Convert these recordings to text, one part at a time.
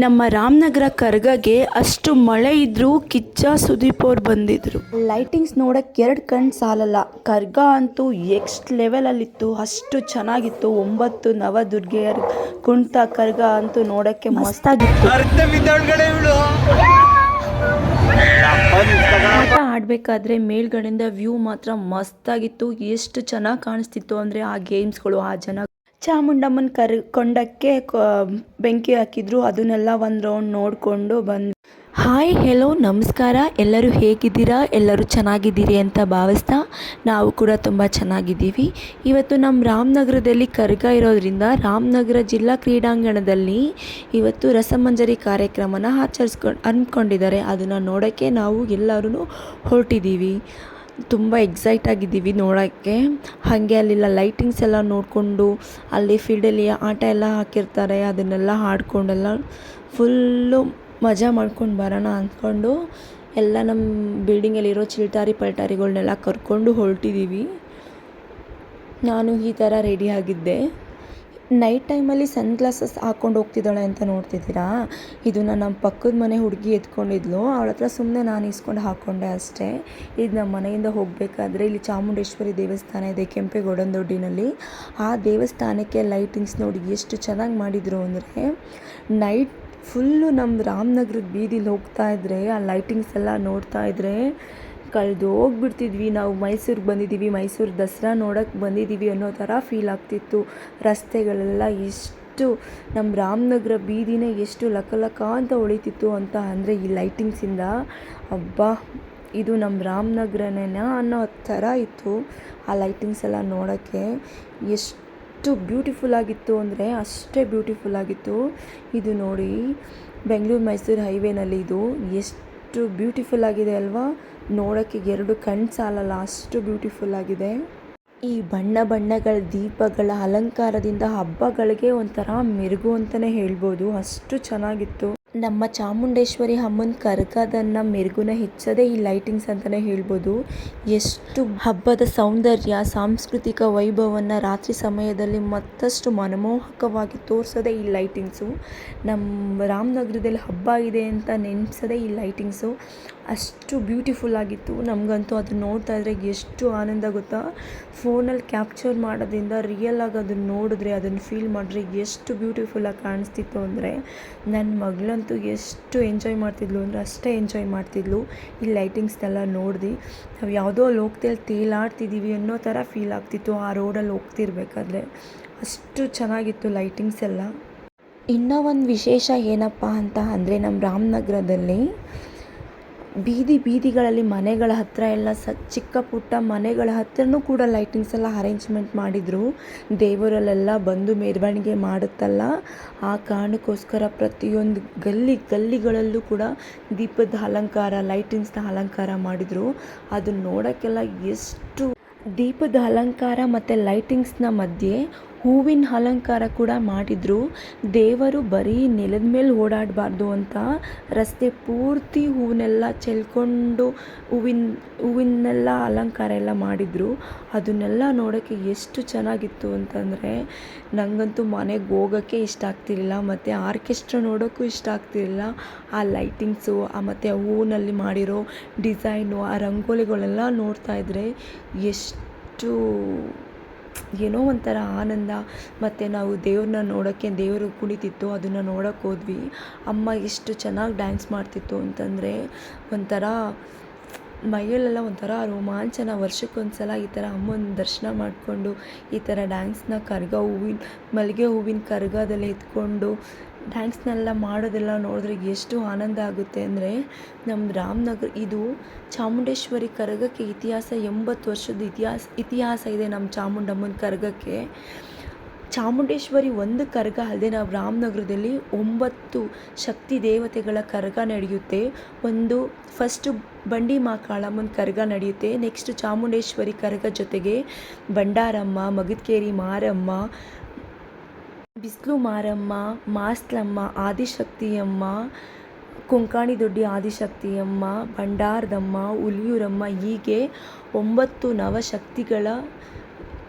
ನಮ್ಮ ರಾಮನಗರ ಕರ್ಗಗೆ ಅಷ್ಟು ಮಳೆ ಇದ್ರೂ ಕಿಚ್ಚ ಸುದೀಪ್ ಅವ್ರು ಬಂದಿದ್ರು. ಲೈಟಿಂಗ್ಸ್ ನೋಡಕ್ಕೆ ಎರಡು ಕಣ್ಣು ಸಾಲಲ್ಲ. ಕರ್ಗ ಅಂತೂ ಎಕ್ಸ್ಟ್ ಲೆವೆಲಲ್ಲಿತ್ತು, ಅಷ್ಟು ಚೆನ್ನಾಗಿತ್ತು. 9 ನವದುರ್ಗೆಯರ ಕುಣಿತ ಕರ್ಗ ಅಂತೂ ನೋಡಕ್ಕೆ ಮಸ್ತಾಗಿತ್ತು. ಆಟ ಆಡಬೇಕಾದ್ರೆ ಮೇಲ್ಗಡೆಯಿಂದ ವ್ಯೂ ಮಾತ್ರ ಮಸ್ತಾಗಿತ್ತು. ಎಷ್ಟು ಚೆನ್ನಾಗಿ ಕಾಣಿಸ್ತಿತ್ತು ಅಂದರೆ ಆ ಗೇಮ್ಸ್ಗಳು, ಆ ಜನ. ಚಾಮುಂಡಮ್ಮನ ಕೊಂಡಕ್ಕೆ ಬೆಂಕಿ ಹಾಕಿದ್ರು, ಅದನ್ನೆಲ್ಲ ಒಂದು ರೌಂಡ್ ನೋಡಿಕೊಂಡು ಬಂದ್ವಿ. ಹಾಯ್, ಹೆಲೋ, ನಮಸ್ಕಾರ. ಎಲ್ಲರೂ ಹೇಗಿದ್ದೀರಾ? ಎಲ್ಲರೂ ಚೆನ್ನಾಗಿದ್ದೀರಿ ಅಂತ ಭಾವಿಸ್ತಾ ನಾವು ಕೂಡ ತುಂಬ ಚೆನ್ನಾಗಿದ್ದೀವಿ. ಇವತ್ತು ನಮ್ಮ ರಾಮನಗರದಲ್ಲಿ ಕರ್ಗ ಇರೋದ್ರಿಂದ ರಾಮನಗರ ಜಿಲ್ಲಾ ಕ್ರೀಡಾಂಗಣದಲ್ಲಿ ಇವತ್ತು ರಸಮಂಜರಿ ಕಾರ್ಯಕ್ರಮನ ಅಂದ್ಕೊಂಡಿದ್ದಾರೆ. ಅದನ್ನು ನೋಡೋಕ್ಕೆ ನಾವು ಎಲ್ಲರೂ ಹೊರಟಿದ್ದೀವಿ. ತುಂಬ ಎಕ್ಸೈಟ್ ಆಗಿದ್ದೀವಿ ನೋಡೋಕ್ಕೆ. ಹಾಗೆ ಅಲ್ಲೆಲ್ಲ ಲೈಟಿಂಗ್ಸ್ ಎಲ್ಲ ನೋಡಿಕೊಂಡು, ಅಲ್ಲಿ ಫೀಲ್ಡಲ್ಲಿ ಆಟ ಎಲ್ಲ ಹಾಕಿರ್ತಾರೆ, ಅದನ್ನೆಲ್ಲ ಆಡ್ಕೊಂಡೆಲ್ಲ ಫುಲ್ಲು ಮಜಾ ಮಾಡ್ಕೊಂಡು ಬರೋಣ ಅಂದ್ಕೊಂಡು ಎಲ್ಲ ನಮ್ಮ ಬಿಲ್ಡಿಂಗಲ್ಲಿರೋ ಚಿಲ್ಟಾರಿ ಪಲ್ಟಾರಿಗಳನ್ನೆಲ್ಲ ಕರ್ಕೊಂಡು ಹೊರಟಿದ್ದೀವಿ. ನಾನು ಈ ಥರ ರೆಡಿ ಆಗಿದ್ದೆ. ನೈಟ್ ಟೈಮಲ್ಲಿ ಸನ್ ಗ್ಲಾಸಸ್ ಹಾಕ್ಕೊಂಡು ಹೋಗ್ತಿದ್ದಾಳೆ ಅಂತ ನೋಡ್ತಿದ್ದೀರಾ. ಇದನ್ನು ನಮ್ಮ ಪಕ್ಕದ ಮನೆ ಹುಡುಗಿ ಎತ್ಕೊಂಡಿದ್ಲು. ಅವಳ ಹತ್ರ ಸುಮ್ಮನೆ ನಾನು ಇಸ್ಕೊಂಡು ಹಾಕ್ಕೊಂಡೆ ಅಷ್ಟೇ. ಇದು ನಮ್ಮ ಮನೆಯಿಂದ ಹೋಗಬೇಕಾದ್ರೆ ಇಲ್ಲಿ ಚಾಮುಂಡೇಶ್ವರಿ ದೇವಸ್ಥಾನ ಇದೆ ಕೆಂಪೇಗೌಡನದೊಡ್ಡಿನಲ್ಲಿ. ಆ ದೇವಸ್ಥಾನಕ್ಕೆ ಲೈಟಿಂಗ್ಸ್ ನೋಡಿ ಎಷ್ಟು ಚೆನ್ನಾಗಿ ಮಾಡಿದರು ಅಂದರೆ, ನೈಟ್ ಫುಲ್ಲು ನಮ್ಮ ರಾಮನಗರದ ಬೀದಿಲಿ ಹೋಗ್ತಾ ಇದ್ದರೆ ಆ ಲೈಟಿಂಗ್ಸ್ ಎಲ್ಲ ನೋಡ್ತಾ ಇದ್ದರೆ ಕಳೆದು ಹೋಗ್ಬಿಡ್ತಿದ್ವಿ. ನಾವು ಮೈಸೂರಿಗೆ ಬಂದಿದ್ದೀವಿ, ಮೈಸೂರು ದಸರಾ ನೋಡೋಕ್ಕೆ ಬಂದಿದ್ದೀವಿ ಅನ್ನೋ ಥರ ಫೀಲ್ ಆಗ್ತಿತ್ತು. ರಸ್ತೆಗಳೆಲ್ಲ ಎಷ್ಟು, ನಮ್ಮ ರಾಮನಗರ ಬೀದಿನೇ ಎಷ್ಟು ಲಕ ಅಂತ ಹೊಳಿತಿತ್ತು ಅಂತ ಅಂದರೆ ಈ ಲೈಟಿಂಗ್ಸಿಂದ. ಅಬ್ಬಾ, ಇದು ನಮ್ಮ ರಾಮನಗರನೇನಾ ಅನ್ನೋ ಥರ ಇತ್ತು ಆ ಲೈಟಿಂಗ್ಸ್ ಎಲ್ಲ ನೋಡೋಕ್ಕೆ. ಎಷ್ಟು ಬ್ಯೂಟಿಫುಲ್ ಆಗಿತ್ತು ಅಂದರೆ ಅಷ್ಟೇ ಬ್ಯೂಟಿಫುಲ್ ಆಗಿತ್ತು. ಇದು ನೋಡಿ, ಬೆಂಗಳೂರು ಮೈಸೂರು ಹೈವೇನಲ್ಲಿ ಇದು ಎಷ್ಟು ಬ್ಯೂಟಿಫುಲ್ ಆಗಿದೆ ಅಲ್ವಾ. ನೋಡೋಕ್ಕೆ ಎರಡು ಕಣ್ಣು ಸಾಲಲ್ಲ, ಅಷ್ಟು ಬ್ಯೂಟಿಫುಲ್ ಆಗಿದೆ. ಈ ಬಣ್ಣಗಳ ದೀಪಗಳ ಅಲಂಕಾರದಿಂದ ಹಬ್ಬಗಳಿಗೆ ಒಂಥರ ಮೆರುಗು ಅಂತಲೇ ಹೇಳ್ಬೋದು, ಅಷ್ಟು ಚೆನ್ನಾಗಿತ್ತು. ನಮ್ಮ ಚಾಮುಂಡೇಶ್ವರಿ ಅಮ್ಮನ ಕರ್ಗದನ್ನು ಮೆರುಗುನ ಹೆಚ್ಚೋದೇ ಈ ಲೈಟಿಂಗ್ಸ್ ಅಂತಲೇ ಹೇಳ್ಬೋದು. ಎಷ್ಟು ಹಬ್ಬದ ಸೌಂದರ್ಯ, ಸಾಂಸ್ಕೃತಿಕ ವೈಭವವನ್ನು ರಾತ್ರಿ ಸಮಯದಲ್ಲಿ ಮತ್ತಷ್ಟು ಮನಮೋಹಕವಾಗಿ ತೋರಿಸೋದೇ ಈ ಲೈಟಿಂಗ್ಸು. ನಮ್ಮ ರಾಮನಗರದಲ್ಲಿ ಹಬ್ಬ ಇದೆ ಅಂತ ನೆನೆಸೋದೇ ಈ ಲೈಟಿಂಗ್ಸು. ಅಷ್ಟು ಬ್ಯೂಟಿಫುಲ್ ಆಗಿತ್ತು. ನಮಗಂತೂ ಅದನ್ನು ನೋಡ್ತಾ ಇದ್ದರೆ ಎಷ್ಟು ಆನಂದ ಗೊತ್ತಾ. ಫೋನಲ್ಲಿ ಕ್ಯಾಪ್ಚರ್ ಮಾಡೋದ್ರಿಂದ ರಿಯಲ್ ಆಗಿ ಅದನ್ನು ನೋಡಿದ್ರೆ, ಅದನ್ನು ಫೀಲ್ ಮಾಡಿದ್ರೆ ಎಷ್ಟು ಬ್ಯೂಟಿಫುಲ್ಲಾಗಿ ಕಾಣಿಸ್ತಿತ್ತು ಅಂದರೆ, ನನ್ನ ಮಗಳಂತೂ ಎಷ್ಟು ಎಂಜಾಯ್ ಮಾಡ್ತಿದ್ಲು ಅಂದರೆ ಅಷ್ಟೇ ಎಂಜಾಯ್ ಮಾಡ್ತಿದ್ಲು. ಈ ಲೈಟಿಂಗ್ಸ್ನೆಲ್ಲ ನೋಡಿದು ನಾವು ಯಾವುದೋ ಲೋಕದಲ್ಲಿ ತೇಲಾಡ್ತಿದ್ದೀವಿ ಅನ್ನೋ ಥರ ಫೀಲ್ ಆಗ್ತಿತ್ತು ಆ ರೋಡಲ್ಲಿ ಹೋಗ್ತಿರ್ಬೇಕಾದ್ರೆ. ಅಷ್ಟು ಚೆನ್ನಾಗಿತ್ತು ಲೈಟಿಂಗ್ಸ್ ಎಲ್ಲ. ಇನ್ನೂ ಒಂದು ವಿಶೇಷ ಏನಪ್ಪ ಅಂತ ಅಂದರೆ, ನಮ್ಮ ರಾಮನಗರದಲ್ಲಿ ಬೀದಿಗಳಲ್ಲಿ ಮನೆಗಳ ಹತ್ತಿರ ಎಲ್ಲ ಚಿಕ್ಕ ಪುಟ್ಟ ಮನೆಗಳ ಹತ್ರನೂ ಕೂಡ ಲೈಟಿಂಗ್ಸ್ ಎಲ್ಲ ಅರೇಂಜ್ಮೆಂಟ್ ಮಾಡಿದರು. ದೇವರಲ್ಲೆಲ್ಲ ಬಂದು ಮೆರವಣಿಗೆ ಮಾಡುತ್ತಲ್ಲ, ಆ ಕಾರಣಕ್ಕೋಸ್ಕರ ಪ್ರತಿಯೊಂದು ಗಲ್ಲಿಗಳಲ್ಲೂ ಕೂಡ ದೀಪದ ಅಲಂಕಾರ, ಲೈಟಿಂಗ್ಸ್ನ ಅಲಂಕಾರ ಮಾಡಿದರು. ಅದನ್ನು ನೋಡೋಕ್ಕೆಲ್ಲ ಎಷ್ಟು ದೀಪದ ಅಲಂಕಾರ ಮತ್ತು ಲೈಟಿಂಗ್ಸ್ನ ಮಧ್ಯೆ ಹೂವಿನ ಅಲಂಕಾರ ಕೂಡ ಮಾಡಿದರು. ದೇವರು ಬರೀ ನೆಲದ ಮೇಲೆ ಓಡಾಡಬಾರ್ದು ಅಂತ ರಸ್ತೆ ಪೂರ್ತಿ ಹೂವನ್ನೆಲ್ಲ ಚೆಲ್ಕೊಂಡು ಹೂವಿನೆಲ್ಲ ಅಲಂಕಾರ ಎಲ್ಲ ಮಾಡಿದರು. ಅದನ್ನೆಲ್ಲ ನೋಡೋಕ್ಕೆ ಎಷ್ಟು ಚೆನ್ನಾಗಿತ್ತು ಅಂತಂದರೆ, ನನಗಂತೂ ಮನೆಗೆ ಹೋಗೋಕ್ಕೆ ಇಷ್ಟ ಆಗ್ತಿರಲಿಲ್ಲ, ಮತ್ತು ಆರ್ಕೆಸ್ಟ್ರಾ ನೋಡೋಕ್ಕೂ ಇಷ್ಟ ಆಗ್ತಿರಲಿಲ್ಲ. ಆ ಲೈಟಿಂಗ್ಸು ಮತ್ತು ಹೂವಿನಲ್ಲಿ ಮಾಡಿರೋ ಡಿಸೈನು, ಆ ರಂಗೋಲಿಗಳೆಲ್ಲ ನೋಡ್ತಾ ಇದ್ದರೆ ಎಷ್ಟು ಏನೋ ಒಂಥರ ಆನಂದ. ಮತ್ತು ನಾವು ದೇವ್ರನ್ನ ನೋಡೋಕ್ಕೆ, ದೇವರು ಕುಣಿತಿತ್ತು, ಅದನ್ನು ನೋಡೋಕ್ಕೆ ಹೋದ್ವಿ. ಅಮ್ಮ ಎಷ್ಟು ಚೆನ್ನಾಗಿ ಡ್ಯಾನ್ಸ್ ಮಾಡ್ತಿತ್ತು ಅಂತಂದರೆ, ಒಂಥರ ಮೈಯಲ್ಲೆಲ್ಲ ಒಂಥರ ರೋಮಾಂಚನ. ವರ್ಷಕ್ಕೊಂದ್ಸಲ ಈ ಥರ ಅಮ್ಮನ ದರ್ಶನ ಮಾಡಿಕೊಂಡು ಈ ಥರ ಡ್ಯಾನ್ಸ್ನ ಮಲ್ಲಿಗೆ ಹೂವಿನ ಕರ್ಗದಲ್ಲಿ ಎತ್ಕೊಂಡು ಡ್ಯಾನ್ಸ್ನೆಲ್ಲ ಮಾಡೋದೆಲ್ಲ ನೋಡಿದ್ರೆ ಎಷ್ಟು ಆನಂದ ಆಗುತ್ತೆ ಅಂದರೆ. ನಮ್ಮ ರಾಮನಗರ ಇದು ಚಾಮುಂಡೇಶ್ವರಿ ಕರ್ಗಕ್ಕೆ ಇತಿಹಾಸ 80 ವರ್ಷದ ಇತಿಹಾಸ ಇದೆ ನಮ್ಮ ಚಾಮುಂಡಮ್ಮನ ಕರ್ಗಕ್ಕೆ. ಚಾಮುಂಡೇಶ್ವರಿ ಒಂದು ಕರ್ಗ ಅಲ್ಲದೆ ನಾವು ರಾಮನಗರದಲ್ಲಿ 9 ಶಕ್ತಿ ದೇವತೆಗಳ ಕರ್ಗ ನಡೆಯುತ್ತೆ. ಫಸ್ಟು ಬಂಡಿ ಮಾಕಾಳಮ್ಮನ ಕರ್ಗ ನಡೆಯುತ್ತೆ. ನೆಕ್ಸ್ಟ್ ಚಾಮುಂಡೇಶ್ವರಿ ಕರ್ಗ ಜೊತೆಗೆ ಬಂಡಾರಮ್ಮ, ಮಗದಕೇರಿ ಮಾರಮ್ಮ, ಬಿಸಿಲು ಮಾರಮ್ಮ, ಮಾಸ್ಲಮ್ಮ, ಆದಿಶಕ್ತಿಯಮ್ಮ, ಕೊಂಕಾಣಿ ದೊಡ್ಡಿ ಆದಿಶಕ್ತಿಯಮ್ಮ, ಭಂಡಾರದಮ್ಮ, ಹುಲಿಯೂರಮ್ಮ, ಹೀಗೆ 9 ನವಶಕ್ತಿಗಳ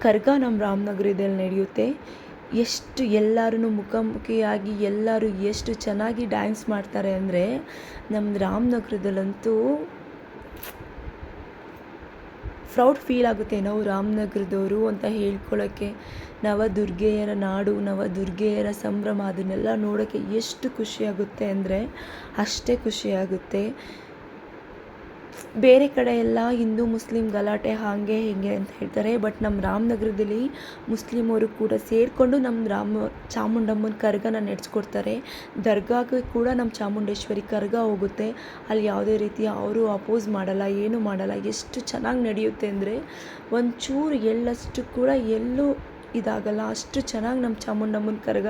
ಕರ್ಗ ನಮ್ಮ ರಾಮನಗರದಲ್ಲಿ ನಡೆಯುತ್ತೆ. ಎಷ್ಟು ಎಲ್ಲರೂ ಮುಖಾಮುಖಿಯಾಗಿ ಎಲ್ಲರೂ ಎಷ್ಟು ಚೆನ್ನಾಗಿ ಡ್ಯಾನ್ಸ್ ಮಾಡ್ತಾರೆ ಅಂದರೆ ನಮ್ಮ ರಾಮನಗರದಲ್ಲಂತೂ ಪ್ರೌಡ್ ಫೀಲ್ ಆಗುತ್ತೆ ನಾವು ರಾಮನಗರದವರು ಅಂತ ಹೇಳ್ಕೊಳ್ಳೋಕ್ಕೆ. ನವದುರ್ಗೆಯರ ನಾಡು, ನವದುರ್ಗೆಯರ ಸಂಭ್ರಮ, ಅದನ್ನೆಲ್ಲ ನೋಡೋಕ್ಕೆ ಎಷ್ಟು ಖುಷಿಯಾಗುತ್ತೆ ಅಂದರೆ ಅಷ್ಟೇ ಖುಷಿಯಾಗುತ್ತೆ. ಬೇರೆ ಕಡೆ ಎಲ್ಲ ಹಿಂದೂ ಮುಸ್ಲಿಂ ಗಲಾಟೆ ಹಾಗೆ ಹೀಗೆ ಅಂತ ಹೇಳ್ತಾರೆ, ಬಟ್ ನಮ್ಮ ರಾಮನಗರದಲ್ಲಿ ಮುಸ್ಲಿಮವರು ಕೂಡ ಸೇರಿಕೊಂಡು ನಮ್ಮ ಚಾಮುಂಡಮ್ಮನ ಕರಗನ ನಡೆಸ್ಕೊಡ್ತಾರೆ. ದರ್ಗಾಗೆ ಕೂಡ ನಮ್ಮ ಚಾಮುಂಡೇಶ್ವರಿ ಕರಗ ಹೋಗುತ್ತೆ. ಅಲ್ಲಿ ಯಾವುದೇ ರೀತಿಯ ಅವರು ಅಪೋಸ್ ಮಾಡಲ್ಲ, ಏನು ಮಾಡಲ್ಲ. ಎಷ್ಟು ಚೆನ್ನಾಗಿ ನಡೆಯುತ್ತೆ ಅಂದರೆ ಒಂಚೂರು ಎಳ್ಳಷ್ಟು ಕೂಡ ಎಲ್ಲೂ ಇದಾಗಲ್ಲ, ಅಷ್ಟು ಚೆನ್ನಾಗಿ ನಮ್ಮ ಚಾಮುಂಡಮ್ಮನ ಕರಗ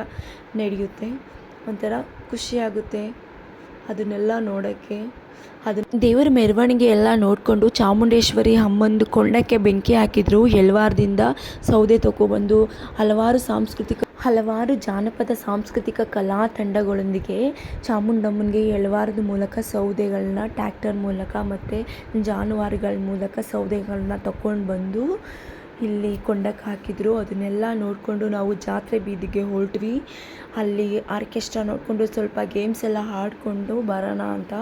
ನಡೆಯುತ್ತೆ. ಒಂಥರ ಖುಷಿಯಾಗುತ್ತೆ ಅದನ್ನೆಲ್ಲ ನೋಡೋಕ್ಕೆ. ಅದು ದೇವರ ಮೆರವಣಿಗೆ ಎಲ್ಲ ನೋಡಿಕೊಂಡು ಚಾಮುಂಡೇಶ್ವರಿ ಅಮ್ಮಂದು ಕೊಂಡಕ್ಕೆ ಬೆಂಕಿ ಹಾಕಿದ್ರು. ಎಳ್ವಾರದಿಂದ ಸೌದೆ ತಗೊಬಂದು ಹಲವಾರು ಜಾನಪದ ಸಾಂಸ್ಕೃತಿಕ ಕಲಾ ತಂಡಗಳೊಂದಿಗೆ ಚಾಮುಂಡಮ್ಮನಿಗೆ ಎಳ್ವಾರದ ಮೂಲಕ ಸೌದೆಗಳನ್ನ ಟ್ಯಾಕ್ಟರ್ ಮೂಲಕ ಮತ್ತು ಜಾನುವಾರುಗಳ ಮೂಲಕ ಸೌದೆಗಳನ್ನ ತಗೊಂಡು ಬಂದು ಇಲ್ಲಿ ಕೊಂಡಕ್ಕೆ ಹಾಕಿದರು. ಅದನ್ನೆಲ್ಲ ನೋಡಿಕೊಂಡು ನಾವು ಜಾತ್ರೆ ಬೀದಿಗೆ ಹೊರಟ್ವಿ. ಅಲ್ಲಿ ಆರ್ಕೆಸ್ಟ್ರಾ ನೋಡಿಕೊಂಡು ಸ್ವಲ್ಪ ಗೇಮ್ಸ್ ಎಲ್ಲ ಆಡಿಕೊಂಡು ಬರೋಣ ಅಂತ.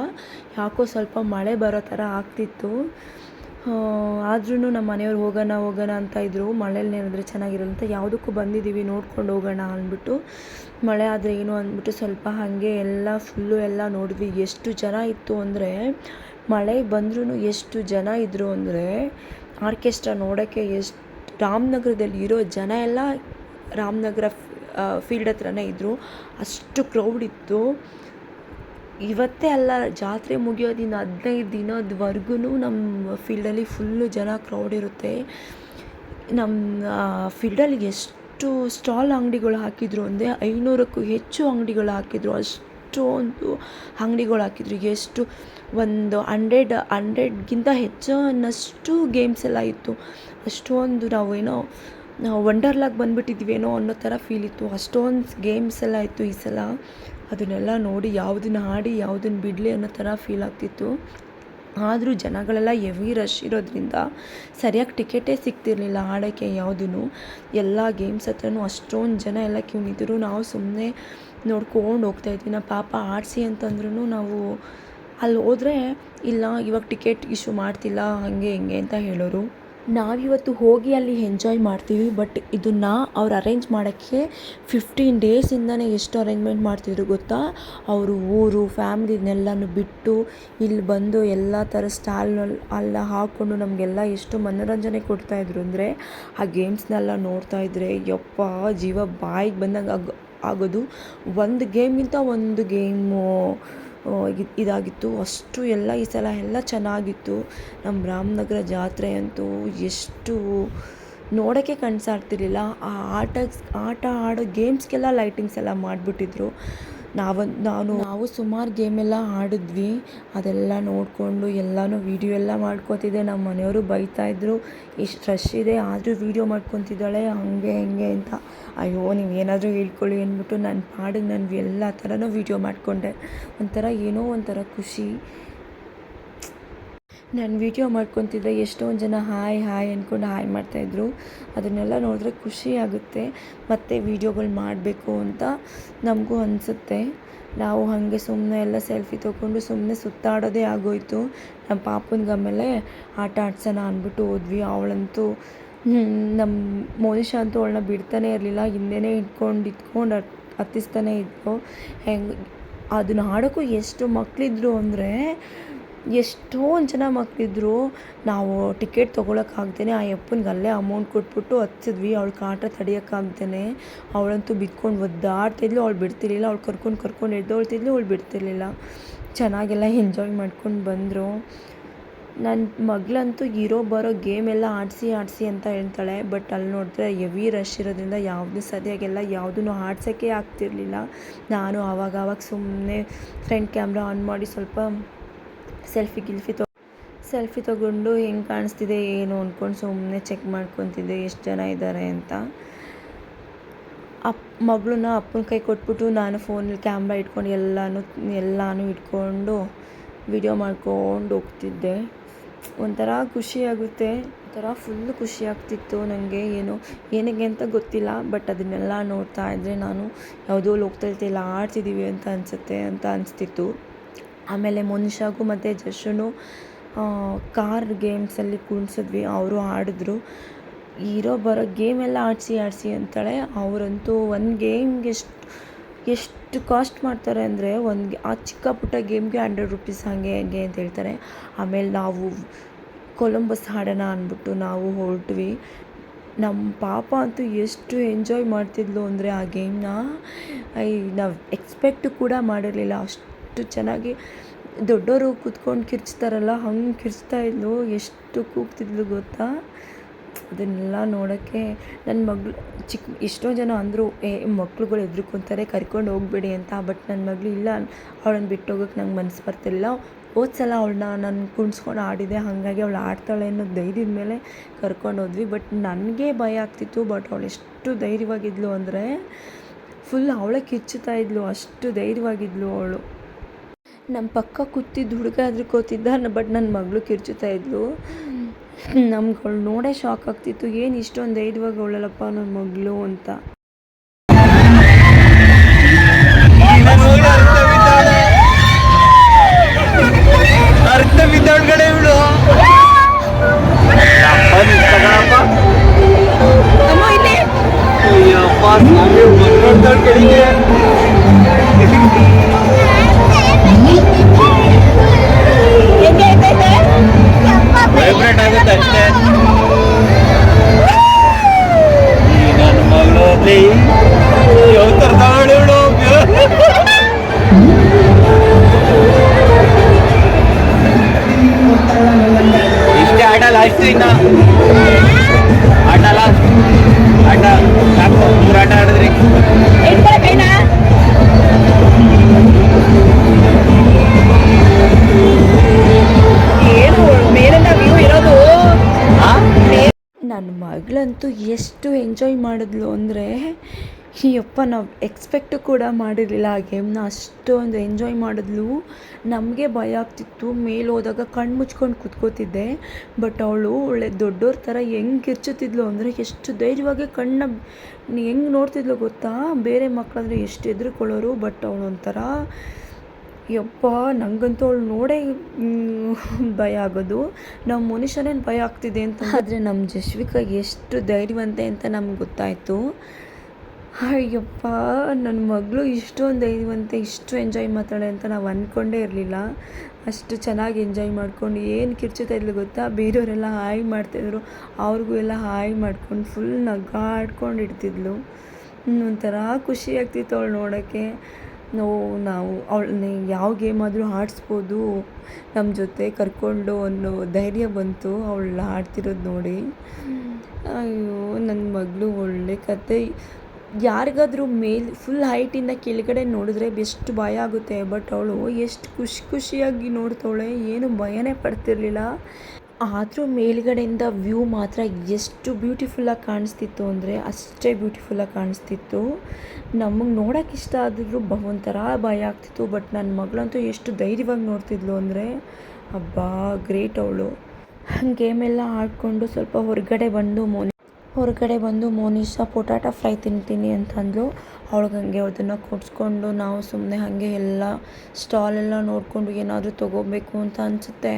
ಯಾಕೋ ಸ್ವಲ್ಪ ಮಳೆ ಬರೋ ಥರ ಆಗ್ತಿತ್ತು. ಆದ್ರೂ ನಮ್ಮ ಮನೆಯವ್ರು ಹೋಗೋಣ ಅಂತ ಇದ್ದರು. ಮಳೇಲಿ ನೆನೆದ್ರೆ ಚೆನ್ನಾಗಿರಲ್ಲ ಅಂತ ಯಾವುದಕ್ಕೂ ಬಂದಿದ್ದೀವಿ ನೋಡ್ಕೊಂಡು ಹೋಗೋಣ ಅಂದ್ಬಿಟ್ಟು. ಮಳೆ ಆದರೆ ಏನು ಅಂದ್ಬಿಟ್ಟು ಸ್ವಲ್ಪ ಹಾಗೆ ಎಲ್ಲ ಫುಲ್ಲು ಎಲ್ಲ ನೋಡಿದ್ವಿ. ಎಷ್ಟು ಜನ ಇತ್ತು ಅಂದರೆ ಮಳೆ ಬಂದ್ರೂ ಎಷ್ಟು ಜನ ಇದ್ದರು ಅಂದರೆ ಆರ್ಕೆಸ್ಟ್ರಾ ನೋಡೋಕ್ಕೆ ರಾಮನಗರದಲ್ಲಿ ಇರೋ ಜನ ಎಲ್ಲ ರಾಮನಗರ ಫೀಲ್ಡ್ ಹತ್ರನೇ ಇದ್ದರು. ಅಷ್ಟು ಕ್ರೌಡ್ ಇತ್ತು. ಇವತ್ತೇ ಅಲ್ಲ, ಜಾತ್ರೆ ಮುಗಿಯೋದಿನ 15 ದಿನದವರೆಗೂ ನಮ್ಮ ಫೀಲ್ಡಲ್ಲಿ ಫುಲ್ಲು ಜನ ಕ್ರೌಡ್ ಇರುತ್ತೆ. ನಮ್ಮ ಫೀಲ್ಡಲ್ಲಿ ಎಷ್ಟು ಸ್ಟಾಲ್ ಅಂಗಡಿಗಳು ಹಾಕಿದ್ರು ಅಂದರೆ 500ಕ್ಕೂ ಹೆಚ್ಚು ಅಂಗಡಿಗಳು ಹಾಕಿದ್ರು. ಅಷ್ಟೊಂದು ಅಂಗಡಿಗಳು ಹಾಕಿದ್ರು. ಎಷ್ಟು ಒಂದು 100ಗಿಂತ ಹೆಚ್ಚು ಅನ್ನಷ್ಟು ಗೇಮ್ಸ್ ಎಲ್ಲ ಇತ್ತು. ಅಷ್ಟೊಂದು ನಾವು ವಂಡರ್ಲಾಗೆ ಬಂದುಬಿಟ್ಟಿದ್ವೇನೋ ಅನ್ನೋ ಥರ ಫೀಲ್ ಇತ್ತು. ಅಷ್ಟೊಂದು ಗೇಮ್ಸ್ ಎಲ್ಲ ಇತ್ತು ಈ ಸಲ. ಅದನ್ನೆಲ್ಲ ನೋಡಿ ಯಾವುದನ್ನು ಆಡಿ ಯಾವುದನ್ನು ಬಿಡಲಿ ಅನ್ನೋ ಥರ ಫೀಲ್ ಆಗ್ತಿತ್ತು. ಆದರೂ ಜನಗಳೆಲ್ಲ ಹೆವಿ ರಶ್ ಇರೋದ್ರಿಂದ ಸರಿಯಾಗಿ ಟಿಕೆಟೇ ಸಿಗ್ತಿರ್ಲಿಲ್ಲ ಆಡೋಕ್ಕೆ ಯಾವುದೂ. ಎಲ್ಲ ಗೇಮ್ಸ್ ಹತ್ರನೂ ಅಷ್ಟೊಂದು ಜನ ಎಲ್ಲ ಕ್ಯೂ ನಿಂತಿದ್ರು. ನಾವು ಸುಮ್ಮನೆ ನೋಡ್ಕೊಂಡು ಹೋಗ್ತಾಯಿದ್ವಿ. ನಮ್ಮ ಪಾಪ ಆಡಿಸಿ ಅಂತಂದ್ರೂ ನಾವು ಅಲ್ಲಿ ಹೋದರೆ ಇಲ್ಲ ಇವಾಗ ಟಿಕೆಟ್ ಇಶ್ಯೂ ಮಾಡ್ತಿಲ್ಲ ಹಾಗೆ ಹಿಂಗೆ ಅಂತ ಹೇಳೋರು. ನಾವಿವತ್ತು ಹೋಗಿ ಅಲ್ಲಿ ಎಂಜಾಯ್ ಮಾಡ್ತೀವಿ. ಬಟ್ ಇದನ್ನು ಅವ್ರು ಅರೇಂಜ್ ಮಾಡೋಕ್ಕೆ 15 ಡೇಸಿಂದನೇ ಎಷ್ಟು ಅರೇಂಜ್ಮೆಂಟ್ ಮಾಡ್ತಿದ್ರು ಗೊತ್ತಾ. ಅವರು ಊರು ಫ್ಯಾಮಿಲಿನೆಲ್ಲನೂ ಬಿಟ್ಟು ಇಲ್ಲಿ ಬಂದು ಎಲ್ಲ ಥರ ಸ್ಟಾಲ್ನೆಲ್ಲ ಹಾಕ್ಕೊಂಡು ನಮಗೆಲ್ಲ ಎಷ್ಟು ಮನೋರಂಜನೆ ಕೊಡ್ತಾಯಿದ್ರು ಅಂದರೆ ಆ ಗೇಮ್ಸ್ನೆಲ್ಲ ನೋಡ್ತಾಯಿದ್ರೆ ಯಪ್ಪ ಜೀವ ಬಾಯಿಗೆ ಬಂದಂಗೆ ಆಗೋದು. ಒಂದು ಗೇಮ್ಗಿಂತ ಒಂದು ಗೇಮು ಇದಾಗಿತ್ತು. ಅಷ್ಟು ಎಲ್ಲ ಈ ಸಲ ಎಲ್ಲ ಚೆನ್ನಾಗಿತ್ತು. ನಮ್ಮ ರಾಮನಗರ ಜಾತ್ರೆ ಅಂತೂ ಎಷ್ಟು ನೋಡೋಕ್ಕೆ ಕನಸಾಗ್ತಿರ್ಲಿಲ್ಲ. ಆ ಆಟ ಆಡೋ ಗೇಮ್ಸ್ಗೆಲ್ಲ ಲೈಟಿಂಗ್ಸ್ ಎಲ್ಲ ಮಾಡಿಬಿಟ್ಟಿದ್ರು. ನಾವು ಸುಮಾರು ಗೇಮೆಲ್ಲ ಆಡಿದ್ವಿ. ಅದೆಲ್ಲ ನೋಡಿಕೊಂಡು ಎಲ್ಲನೂ ವೀಡಿಯೋ ಎಲ್ಲ ಮಾಡ್ಕೊತಿದ್ದೆ. ನಮ್ಮ ಮನೆಯವರು ಬೈತಾಯಿದ್ರು, ಇಷ್ಟು ರಶ್ ಇದೆ ಆದರೂ ವೀಡಿಯೋ ಮಾಡ್ಕೊತಿದ್ದಾಳೆ ಹಂಗೆ ಹಿಂಗೆ ಅಂತ. ಅಯ್ಯೋ ನೀವೇನಾದರೂ ಹೇಳ್ಕೊಳ್ಳಿ ಅಂದ್ಬಿಟ್ಟು ನನ್ನ ಪಾಡಿಗೆ ನಾನು ಎಲ್ಲ ಥರನೂ ವೀಡಿಯೋ ಮಾಡಿಕೊಂಡೆ. ಏನೋ ಒಂಥರ ಖುಷಿ. ನಾನು ವೀಡಿಯೋ ಮಾಡ್ಕೊತಿದ್ದೆ. ಎಷ್ಟೊಂದು ಜನ ಹಾಯ್ ಅಂದ್ಕೊಂಡು ಹಾಯ್ ಮಾಡ್ತಾಯಿದ್ರು. ಅದನ್ನೆಲ್ಲ ನೋಡಿದ್ರೆ ಖುಷಿ ಆಗುತ್ತೆ. ಮತ್ತು ವೀಡಿಯೋಗಳು ಮಾಡಬೇಕು ಅಂತ ನಮಗೂ ಅನಿಸುತ್ತೆ. ನಾವು ಹಾಗೆ ಸುಮ್ಮನೆ ಎಲ್ಲ ಸೆಲ್ಫಿ ತೊಗೊಂಡು ಸುಮ್ಮನೆ ಸುತ್ತಾಡೋದೇ ಆಗೋಯಿತು. ನಮ್ಮ ಪಾಪನಿಗೆ ಆಮೇಲೆ ಆಟ ಆಡ್ಸೋಣ ಅಂದ್ಬಿಟ್ಟು ಹೋದ್ವಿ. ಅವಳಂತೂ ನಮ್ಮ ಮೋನಿಶಾ ಅಂತೂ ಅವಳನ್ನ ಬಿಡ್ತಾನೆ ಇರಲಿಲ್ಲ. ಹಿಂದೆನೇ ಇಟ್ಕೊಂಡು ಹತ್ತಿಸ್ತಾನೆ ಇದ್ದರು. ಅದನ್ನು ಆಡೋಕ್ಕೂ ಎಷ್ಟು ಮಕ್ಕಳಿದ್ರು ಅಂದರೆ ಎಷ್ಟೊಂದು ಜನ ಮಕ್ಕಳಿದ್ರು. ನಾವು ಟಿಕೆಟ್ ತೊಗೊಳಕ್ಕಾಗ್ದೇ ಆ ಯಪ್ಪನಿಗೆ ಅಲ್ಲೇ ಅಮೌಂಟ್ ಕೊಟ್ಬಿಟ್ಟು ಹತ್ತಿದ್ವಿ. ಅವಳು ಕಾಟ ತಡೆಯೋಕ್ಕಾಗ್ದೇ ಅವಳಂತೂ ಬಿದ್ಕೊಂಡು ಒದ್ದಾಡ್ತಿದ್ಲು. ಅವಳು ಬಿಡ್ತಿರ್ಲಿಲ್ಲ. ಅವಳು ಕರ್ಕೊಂಡು ಎದ್ದೋಳ್ತಿದ್ಲು, ಅವಳು ಬಿಡ್ತಿರ್ಲಿಲ್ಲ. ಚೆನ್ನಾಗೆಲ್ಲ ಎಂಜಾಯ್ ಮಾಡ್ಕೊಂಡು ಬಂದರು. ನನ್ನ ಮಗಳಂತೂ ಬರೋ ಗೇಮೆಲ್ಲ ಆಡಿಸಿ ಅಂತ ಹೇಳ್ತಾಳೆ. ಬಟ್ ಅಲ್ಲಿ ನೋಡಿದ್ರೆ ಹೆವಿ ರಶ್ ಇರೋದ್ರಿಂದ ಯಾವುದೂ ಸರಿಯಾಗೆಲ್ಲ ಯಾವುದೂ ಆಡ್ಸೋಕ್ಕೆ ಆಗ್ತಿರ್ಲಿಲ್ಲ. ನಾನು ಆವಾಗ ಸುಮ್ಮನೆ ಫ್ರಂಟ್ ಕ್ಯಾಮ್ರಾ ಆನ್ ಮಾಡಿ ಸ್ವಲ್ಪ ಸೆಲ್ಫಿ ತೊಗೊಂಡು ಹೆಂಗೆ ಕಾಣಿಸ್ತಿದೆ ಏನು ಅಂದ್ಕೊಂಡು ಸುಮ್ಮನೆ ಚೆಕ್ ಮಾಡ್ಕೊತಿದ್ದೆ ಎಷ್ಟು ಜನ ಇದ್ದಾರೆ ಅಂತ. ಮಗಳನ್ನ ಅಪ್ಪನ ಕೈ ಕೊಟ್ಬಿಟ್ಟು ನಾನು ಫೋನಲ್ಲಿ ಕ್ಯಾಮ್ರಾ ಇಟ್ಕೊಂಡು ಎಲ್ಲನೂ ಇಟ್ಕೊಂಡು ವಿಡಿಯೋ ಮಾಡ್ಕೊಂಡು ಹೋಗ್ತಿದ್ದೆ. ಒಂಥರ ಖುಷಿಯಾಗುತ್ತೆ. ಒಂಥರ ಫುಲ್ಲು ಖುಷಿ ಆಗ್ತಿತ್ತು ನನಗೆ. ಏನಕ್ಕೆ ಅಂತ ಗೊತ್ತಿಲ್ಲ, ಬಟ್ ಅದನ್ನೆಲ್ಲ ನೋಡ್ತಾ ಇದ್ದರೆ ನಾನು ಯಾವುದೋ ಲೋಕದಲ್ಲಿ ಆಡ್ತಿದ್ದೀವಿ ಅಂತ ಅನಿಸುತ್ತೆ ಅಂತ ಅನಿಸ್ತಿತ್ತು. ಆಮೇಲೆ ಮೋನಿಶಾಗೂ ಮತ್ತು ಜಶುನು ಕಾರ್ ಗೇಮ್ಸಲ್ಲಿ ಕುಣಿಸಿದ್ವಿ, ಅವರು ಆಡಿದ್ರು. ಬರೋ ಗೇಮೆಲ್ಲ ಆಡಿಸಿ ಅಂತಾಳೆ. ಅವರಂತೂ ಒಂದು ಗೇಮ್ಗೆ ಎಷ್ಟು ಕಾಸ್ಟ್ ಮಾಡ್ತಾರೆ ಅಂದರೆ ಆ ಚಿಕ್ಕ ಪುಟ್ಟ ಗೇಮ್ಗೆ 100 ರೂಪೀಸ್ ಹಾಗೆ ಅಂತ ಹೇಳ್ತಾರೆ. ಆಮೇಲೆ ನಾವು ಕೊಲಂಬಸ್ ಆಡೋಣ ಅಂದ್ಬಿಟ್ಟು ನಾವು ಹೊರಟ್ವಿ. ನಮ್ಮ ಪಾಪ ಅಂತೂ ಎಷ್ಟು ಎಂಜಾಯ್ ಮಾಡ್ತಿದ್ಲು ಅಂದರೆ ಆ ಗೇಮ್ನ ನಾವು ಎಕ್ಸ್ಪೆಕ್ಟ್ ಕೂಡ ಮಾಡಿರಲಿಲ್ಲ. ಅಷ್ಟು ಚೆನ್ನಾಗಿ ದೊಡ್ಡವರು ಕೂತ್ಕೊಂಡು ಕಿರ್ಚ್ತಾರಲ್ಲ ಹಂಗೆ ಕಿರ್ಚ್ತಾ ಇದ್ಲು. ಎಷ್ಟು ಕೂಗ್ತಿದ್ಲು ಗೊತ್ತಾ. ಅದನ್ನೆಲ್ಲ ನೋಡೋಕ್ಕೆ ನನ್ನ ಮಗಳು ಎಷ್ಟೋ ಜನ ಅಂದರು ಮಕ್ಳುಗಳು ಹೆದ್ರುಕೊಂತಾರೆ ಕರ್ಕೊಂಡು ಹೋಗ್ಬೇಡಿ ಅಂತ. ಬಟ್ ನನ್ನ ಮಗಳು ಇಲ್ಲ, ಅವಳನ್ನು ಬಿಟ್ಟು ಹೋಗೋಕ್ಕೆ ನಂಗೆ ಮನಸ್ಸು ಬರ್ತಿಲ್ಲ. ಸಲ ಅವಳನ್ನ ನಾನು ಕುಣಿಸ್ಕೊಂಡು ಆಡಿದೆ, ಹಾಗಾಗಿ ಅವಳು ಆಡ್ತಾಳೆ ಅನ್ನೋ ಧೈರ್ಯದ ಮೇಲೆ ಕರ್ಕೊಂಡು ಹೋದ್ವಿ. ಬಟ್ ನನಗೆ ಭಯ ಆಗ್ತಿತ್ತು. ಬಟ್ ಅವಳು ಎಷ್ಟು ಧೈರ್ಯವಾಗಿದ್ಲು ಅಂದರೆ ಫುಲ್ ಅವಳೇ ಕಿರ್ಚುತ್ತಾ ಇದ್ಲು, ಅಷ್ಟು ಧೈರ್ಯವಾಗಿದ್ಲು ಅವಳು. ನಮ್ಮ ಪಕ್ಕ ಕೂತಿದ್ದ ಹುಡುಗ ಹೆದ್ರುಕೋತಿದ್ದ, ಬಟ್ ನನ್ನ ಮಗಳು ಕಿರ್ಚುತ್ತಾ ಇದ್ಲು. ನಮ್ಗೆ ಅವಳು ನೋಡೇ ಶಾಕ್ ಆಗ್ತಿತ್ತು, ಏನು ಇಷ್ಟೊಂದು ಧೈರ್ಯವಾಗಿ ಅವಳಲ್ಲಪ್ಪ ನನ್ನ ಮಗಳು ಅಂತ. ಅರ್ಥ ಬಿದ್ದೊಳಗಡೆ ಇವಳು ವೈಬ್ರೇಟ್ ಆಗುತ್ತೆ ಅಷ್ಟೇ. ನನ್ನ ಮಗಳು ಯಾವ ಥರ ತಗೊಳ್ಳಿ ಇವಳು. ಇಷ್ಟೇ ಆಟ ಲಾಸ್ಟ್, ಇನ್ನ ಆಟ ಲಾಸ್ಟ್ ಆಟ ಸಾಕು. 3 ಆಟ ಆಡಿದ್ರಿ. ಏನು ಮೇಲೆಲ್ಲ ವ್ಯೂ ಇರೋದು. ನನ್ನ ಮಗಳಂತೂ ಎಷ್ಟು ಎಂಜಾಯ್ ಮಾಡಿದ್ಲು ಅಂದರೆ ಯಪ್ಪ, ನಾವು ಎಕ್ಸ್ಪೆಕ್ಟ್ ಕೂಡ ಮಾಡಿರಲಿಲ್ಲ ಆ ಗೇಮ್ನ. ಅಷ್ಟೊಂದು ಎಂಜಾಯ್ ಮಾಡಿದ್ಲು. ನಮಗೆ ಭಯ ಆಗ್ತಿತ್ತು, ಮೇಲೆ ಹೋದಾಗ ಕಣ್ಣು ಮುಚ್ಕೊಂಡು ಕೂತ್ಕೋತಿದ್ದೆ. ಬಟ್ ಅವಳು ಒಳ್ಳೆ ದೊಡ್ಡವ್ರ ಥರ ಹೆಂಗೆ ಕಿರ್ಚುತ್ತಿದ್ಲು ಅಂದರೆ ಎಷ್ಟು ಧೈರ್ಯವಾಗಿ ಹೆಂಗೆ ನೋಡ್ತಿದ್ಲು ಗೊತ್ತಾ. ಬೇರೆ ಮಕ್ಕಳಂದರೆ ಎಷ್ಟು ಹೆದರ್ಕೊಳ್ಳೋರು, ಬಟ್ ಅವಳು ಒಂಥರ ಯಪ್ಪ, ನನಗಂತೂ ಅವಳು ನೋಡೇ ಭಯ ಆಗೋದು. ನಮ್ಮ ಮನುಷ್ಯನೇನು ಭಯ ಆಗ್ತಿದೆ ಅಂತ. ಆದರೆ ನಮ್ಮ ಜಶ್ವಿಕಾ ಎಷ್ಟು ಧೈರ್ಯವಂತೆ ಅಂತ ನಮ್ಗೆ ಗೊತ್ತಾಯಿತು. ಅಯ್ಯಪ್ಪ, ನನ್ನ ಮಗಳು ಇಷ್ಟೊಂದು ಧೈರ್ಯವಂತೆ, ಇಷ್ಟು ಎಂಜಾಯ್ ಮಾಡ್ತಾಳೆ ಅಂತ ನಾವು ಅಂದ್ಕೊಂಡೇ ಇರಲಿಲ್ಲ. ಅಷ್ಟು ಚೆನ್ನಾಗಿ ಎಂಜಾಯ್ ಮಾಡ್ಕೊಂಡು ಏನು ಕಿರ್ಚುತ್ತಾ ಇದ್ಲು ಗೊತ್ತಾ. ಬೇರೆಯವರೆಲ್ಲ ಹಾಯ್ ಮಾಡ್ತಾಯಿದ್ರು, ಅವ್ರಿಗೂ ಎಲ್ಲ ಹಾಯ್ ಮಾಡ್ಕೊಂಡು ಫುಲ್ ನಗಾಡ್ಕೊಂಡು ಇಡ್ತಿದ್ಲು. ಒಂಥರ ಖುಷಿ ಆಗ್ತಿತ್ತು ಅವಳು ನೋಡೋಕ್ಕೆ. ನಾವು ಅವಳನ್ನ ಯಾವ ಗೇಮ್ ಆದರೂ ಆಡಿಸ್ಬೋದು ನಮ್ಮ ಜೊತೆ ಕರ್ಕೊಂಡು ಅನ್ನೋ ಧೈರ್ಯ ಬಂತು ಅವಳನ್ನ ಆಡ್ತಿರೋದು ನೋಡಿ. ಅಯ್ಯೋ, ನನ್ನ ಮಗಳು ಒಳ್ಳೆ ಕತೆ. ಯಾರಿಗಾದ್ರೂ ಫುಲ್ ಹೈಟಿಂದ ಕೆಳಗಡೆ ನೋಡಿದ್ರೆ ಎಷ್ಟು ಭಯ ಆಗುತ್ತೆ. ಬಟ್ ಅವಳು ಎಷ್ಟು ಖುಷಿಯಾಗಿ ನೋಡ್ತಾವಳೆ, ಏನು ಭಯನೇ ಪಡ್ತಿರ್ಲಿಲ್ಲ. ಆದರೂ ಮೇಲ್ಗಡೆಯಿಂದ ವ್ಯೂ ಮಾತ್ರ ಎಷ್ಟು ಬ್ಯೂಟಿಫುಲ್ಲಾಗಿ ಕಾಣಿಸ್ತಿತ್ತು ಅಂದರೆ ಅಷ್ಟೇ ಬ್ಯೂಟಿಫುಲ್ಲಾಗಿ ಕಾಣಿಸ್ತಿತ್ತು. ನಮಗೆ ನೋಡೋಕೆ ಇಷ್ಟ ಆದರೂ ಒಂಥರ ಭಯ ಆಗ್ತಿತ್ತು. ಬಟ್ ನನ್ನ ಮಗಳಂತೂ ಎಷ್ಟು ಧೈರ್ಯವಾಗಿ ನೋಡ್ತಿದ್ಲು ಅಂದರೆ ಅಬ್ಬಾ, ಗ್ರೇಟ್ ಅವಳು. ಗೇಮೆಲ್ಲ ಆಡಿಕೊಂಡು ಸ್ವಲ್ಪ ಹೊರಗಡೆ ಬಂದು ಮೋನಿಶಾ ಪೊಟ್ಯಾಟೊ ಫ್ರೈ ತಿಂತೀನಿ ಅಂತಂದ್ಲು. ಅವಳಿಗೆ ಹಂಗೆ ಅದನ್ನು ಕೊಡಿಸ್ಕೊಂಡು ನಾವು ಸುಮ್ಮನೆ ಹಾಗೆ ಎಲ್ಲ ಸ್ಟಾಲೆಲ್ಲ ನೋಡಿಕೊಂಡು ಏನಾದರೂ ತೊಗೋಬೇಕು ಅಂತ ಅನಿಸುತ್ತೆ.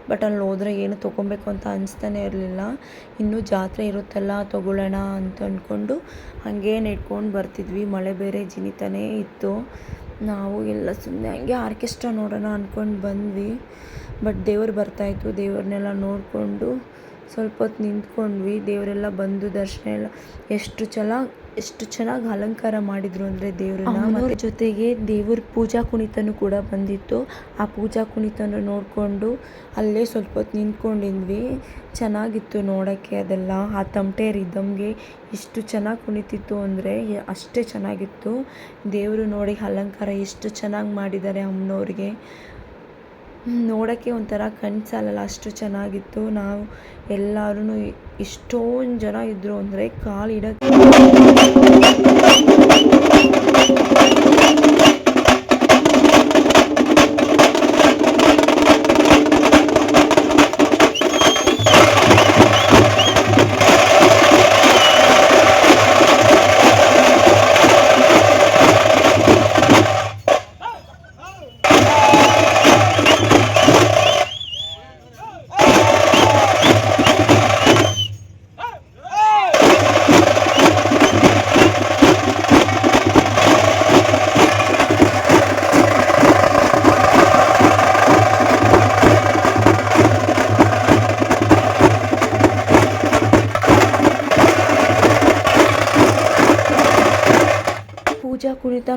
ಬಟ್ ಅಲ್ಲಿ ಹೋದರೆ ಏನು ತೊಗೊಬೇಕು ಅಂತ ಅನಿಸ್ತಾನೆ ಇರಲಿಲ್ಲ. ಇನ್ನೂ ಜಾತ್ರೆ ಇರುತ್ತಲ್ಲ ತೊಗೊಳ್ಳೋಣ ಅಂತ ಅಂದ್ಕೊಂಡು ಹಾಗೇ ನೆಡ್ಕೊಂಡು ಬರ್ತಿದ್ವಿ. ಮಳೆ ಬೇರೆ ಜಿನಿತಾನೇ ಇತ್ತು. ನಾವು ಎಲ್ಲ ಸುಮ್ಮನೆ ಹಾಗೆ ಆರ್ಕೆಸ್ಟ್ರಾ ನೋಡೋಣ ಅಂದ್ಕೊಂಡು ಬಂದ್ವಿ. ಬಟ್ ದೇವ್ರು ಬರ್ತಾಯಿತ್ತು. ದೇವ್ರನ್ನೆಲ್ಲ ನೋಡಿಕೊಂಡು ಸ್ವಲ್ಪ ಹೊತ್ತು ನಿಂತ್ಕೊಂಡ್ವಿ. ದೇವರೆಲ್ಲ ಬಂದು ದರ್ಶನ ಎಲ್ಲ ಎಷ್ಟು ಚೆನ್ನಾಗಿ ಅಲಂಕಾರ ಮಾಡಿದರು ಅಂದರೆ ದೇವ್ರನ್ನ. ಮತ್ತು ಜೊತೆಗೆ ದೇವ್ರ ಪೂಜಾ ಕುಣಿತನೂ ಕೂಡ ಬಂದಿತ್ತು. ಆ ಪೂಜಾ ಕುಣಿತನ ನೋಡಿಕೊಂಡು ಅಲ್ಲೇ ಸ್ವಲ್ಪ ಹೊತ್ತು ನಿಂತ್ಕೊಂಡಿದ್ವಿ. ಚೆನ್ನಾಗಿತ್ತು ನೋಡೋಕ್ಕೆ. ಅದೆಲ್ಲ ಆ ತಮಟೆ ರಿದಮ್ಗೆ ಎಷ್ಟು ಚೆನ್ನಾಗಿ ಕುಣಿತಿತ್ತು ಅಂದರೆ ಅಷ್ಟೇ ಚೆನ್ನಾಗಿತ್ತು. ದೇವರು ನೋಡಿ ಅಲಂಕಾರ ಎಷ್ಟು ಚೆನ್ನಾಗಿ ಮಾಡಿದ್ದಾರೆ ಅಮ್ಮನವ್ರಿಗೆ. ನೋಡೋಕ್ಕೆ ಒಂಥರ ಕಣ್ಸಾಲಲ್ಲ, ಅಷ್ಟು ಚೆನ್ನಾಗಿತ್ತು. ನಾವು ಎಲ್ಲರೂ ಎಷ್ಟೊಂದು ಜನ ಇದ್ದರು ಅಂದರೆ ಕಾಲಿಡಕ್ಕೆ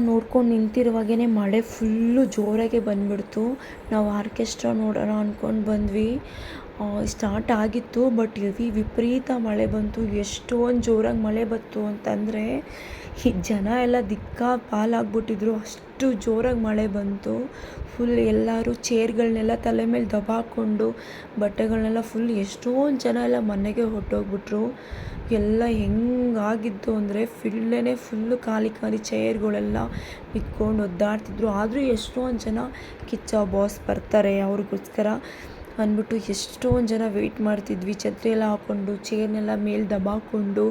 ನೋಡ್ಕೊಂಡು ನಿಂತಿರುವಾಗೇ ಮಳೆ ಫುಲ್ಲು ಜೋರಾಗೆ ಬಂದುಬಿಡ್ತು. ನಾವು ಆರ್ಕೆಸ್ಟ್ರಾ ನೋಡೋಣ ಅಂದ್ಕೊಂಡು ಬಂದ್ವಿ. ಸ್ಟಾರ್ಟ್ ಆಗಿತ್ತು, ಬಟ್ ವಿಪರೀತ ಮಳೆ ಬಂತು. ಎಷ್ಟೊಂದು ಜೋರಾಗಿ ಮಳೆ ಬಂತು ಅಂತಂದರೆ ಈ ಜನ ಎಲ್ಲ ಪಾಲಾಗ್ಬಿಟ್ಟಿದ್ರು, ಅಷ್ಟು ಜೋರಾಗಿ ಮಳೆ ಬಂತು. ಫುಲ್ ಎಲ್ಲರೂ ಚೇರ್ಗಳನ್ನೆಲ್ಲ ತಲೆ ಮೇಲೆ ದಬಾಕೊಂಡು ಬಟ್ಟೆಗಳನ್ನೆಲ್ಲ ಫುಲ್ ಎಷ್ಟೊಂದು ಜನ ಎಲ್ಲ ಮನೆಗೆ ಹೊರಟೋಗ್ಬಿಟ್ರು. ಎಲ್ಲ ಹೆಂಗಾಗಿತ್ತು ಅಂದರೆ ಫುಲ್ಲು ಖಾಲಿ ಚೇರ್ಗಳೆಲ್ಲ ಬಿತ್ಕೊಂಡು ಒದ್ದಾಡ್ತಿದ್ರು. ಆದರೂ ಎಷ್ಟೊಂದು ಜನ ಕಿಚ್ಚ ಬಾಸ್ ಬರ್ತಾರೆ ಅವ್ರಿಗೋಸ್ಕರ ಅಂದ್ಬಿಟ್ಟು ಎಷ್ಟೊಂದು ಜನ ವೆಯ್ಟ್ ಮಾಡ್ತಿದ್ವಿ. ಛತ್ರಿ ಎಲ್ಲ ಹಾಕ್ಕೊಂಡು ಚೇರ್ನೆಲ್ಲ ಮೇಲೆ ದಬಾಕೊಂಡು,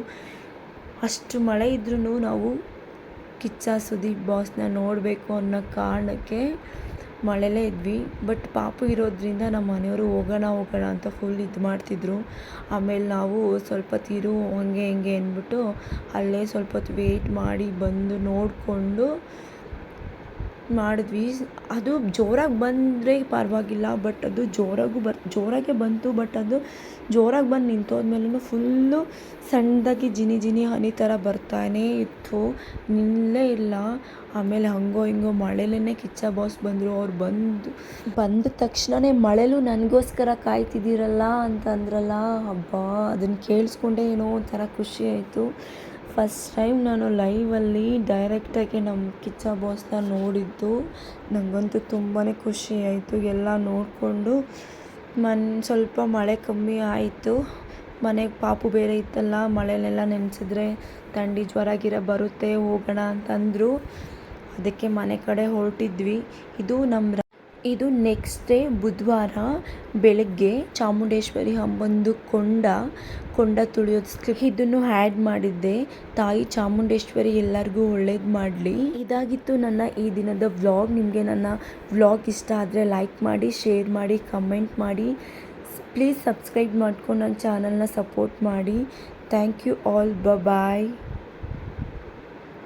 ಅಷ್ಟು ಮಳೆ ಇದ್ರೂ ನಾವು ಕಿಚ್ಚ ಸುದೀಪ್ ಬಾಸ್ನ ನೋಡಬೇಕು ಅನ್ನೋ ಕಾರಣಕ್ಕೆ ಮಳೆಲೇ ಇದ್ವಿ. ಬಟ್ ಪಾಪು ಇರೋದ್ರಿಂದ ನಮ್ಮ ಮನೆಯವರು ಹೋಗೋಣ ಅಂತ ಫುಲ್ ಇದು ಮಾಡ್ತಿದ್ರು. ಆಮೇಲೆ ನಾವು ಸ್ವಲ್ಪ ಹೊತ್ತು ಹಂಗೆ ಹಿಂಗೆ ಅಂದ್ಬಿಟ್ಟು ಅಲ್ಲೇ ಸ್ವಲ್ಪ ಹೊತ್ತು ವೆಯ್ಟ್ ಮಾಡಿ ಬಂದು ನೋಡಿಕೊಂಡು ಮಾಡಿದ್ವಿ. ಅದು ಜೋರಾಗಿ ಬಂದರೆ ಪರವಾಗಿಲ್ಲ, ಬಟ್ ಅದು ಜೋರಾಗೆ ಬಂತು. ಬಟ್ ಅದು ಜೋರಾಗಿ ಬಂದು ನಿಂತೋದ್ಮೇಲೂ ಫುಲ್ಲು ಸಣ್ಣದಾಗಿ ಜಿನಿ ಹನಿ ಥರ ಬರ್ತಾನೇ ಇತ್ತು, ನಿಲ್ಲೇ ಇಲ್ಲ. ಆಮೇಲೆ ಹಂಗೋ ಹಿಂಗೋ ಮಳೆಲೇ ಕಿಚ್ಚ ಬಾಸ್ ಬಂದರು. ಅವ್ರು ಬಂದ ತಕ್ಷಣವೇ ಮಳೆಲೂ ನನಗೋಸ್ಕರ ಕಾಯ್ತಿದ್ದೀರಲ್ಲ ಅಂತ ಅಂದ್ರಲ್ಲ. ಹಬ್ಬ, ಅದನ್ನು ಕೇಳಿಸ್ಕೊಂಡೆ ಏನೋ ಒಂಥರ ಖುಷಿ ಆಯಿತು. ಫಸ್ಟ್ ಟೈಮ್ ನಾನು ಲೈವಲ್ಲಿ ಡೈರೆಕ್ಟಾಗಿ ನಮ್ಮ ಕಿಚ್ಚ ಬಾಸ್ನ ನೋಡಿದ್ದು. ನನಗಂತೂ ತುಂಬಾ ಖುಷಿ ಆಯಿತು. ಎಲ್ಲ ನೋಡಿಕೊಂಡು ಸ್ವಲ್ಪ ಮಳೆ ಕಮ್ಮಿ ಆಯಿತು. ಮನೆಗೆ ಪಾಪು ಬೇರೆ ಇತ್ತಲ್ಲ, ಮಳೆಲೆಲ್ಲ ನೆನೆಸಿದ್ರೆ ಥಂಡಿ ಜ್ವರ ಗಿರ ಬರುತ್ತೆ, ಹೋಗೋಣ ಅಂತಂದರು. ಅದಕ್ಕೆ ಮನೆ ಕಡೆ ಹೊರಟಿದ್ವಿ. ಇದು ನೆಕ್ಸ್ಟ್ ಡೇ ಬುಧವಾರ ಬೆಳಗ್ಗೆ ಚಾಮುಂಡೇಶ್ವರಿ ಅಮ್ಮಂದು ಕೊಂಡ ತುಳಿಯೋದು ಇದನ್ನು ಆ್ಯಡ್ ಮಾಡಿದ್ದೆ. ತಾಯಿ ಚಾಮುಂಡೇಶ್ವರಿ ಎಲ್ಲರಿಗೂ ಒಳ್ಳೇದು ಮಾಡಲಿ. ಇದಾಗಿತ್ತು ನನ್ನ ಈ ದಿನದ ವ್ಲಾಗ್. ನಿಮಗೆ ನನ್ನ ವ್ಲಾಗ್ ಇಷ್ಟ ಆದರೆ ಲೈಕ್ ಮಾಡಿ, ಶೇರ್ ಮಾಡಿ, ಕಮೆಂಟ್ ಮಾಡಿ. ಪ್ಲೀಸ್ ಸಬ್ಸ್ಕ್ರೈಬ್ ಮಾಡ್ಕೊಂಡು ನನ್ನ ಚಾನಲ್ನ ಸಪೋರ್ಟ್ ಮಾಡಿ. Thank you all. ಬಾಯ್.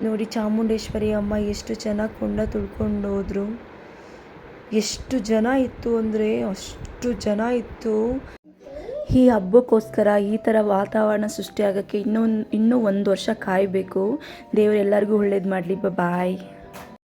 ನೋಡಿ ಚಾಮುಂಡೇಶ್ವರಿ ಅಮ್ಮ ಎಷ್ಟು ಚೆನ್ನಾಗಿ ಕೊಂಡ ತುಳ್ಕೊಂಡು ಹೋದರು. ಎಷ್ಟು ಜನ ಇತ್ತು ಅಂದರೆ ಅಷ್ಟು ಜನ ಇತ್ತು. ಈ ಹಬ್ಬಕ್ಕೋಸ್ಕರ ಈ ಥರ ವಾತಾವರಣ ಸೃಷ್ಟಿಯಾಗೋಕ್ಕೆ ಇನ್ನೂ 1 ವರ್ಷ ಕಾಯಬೇಕು. ದೇವರು ಎಲ್ಲರಿಗೂ ಒಳ್ಳೇದು ಮಾಡಲಿ. ಬಾಯ್.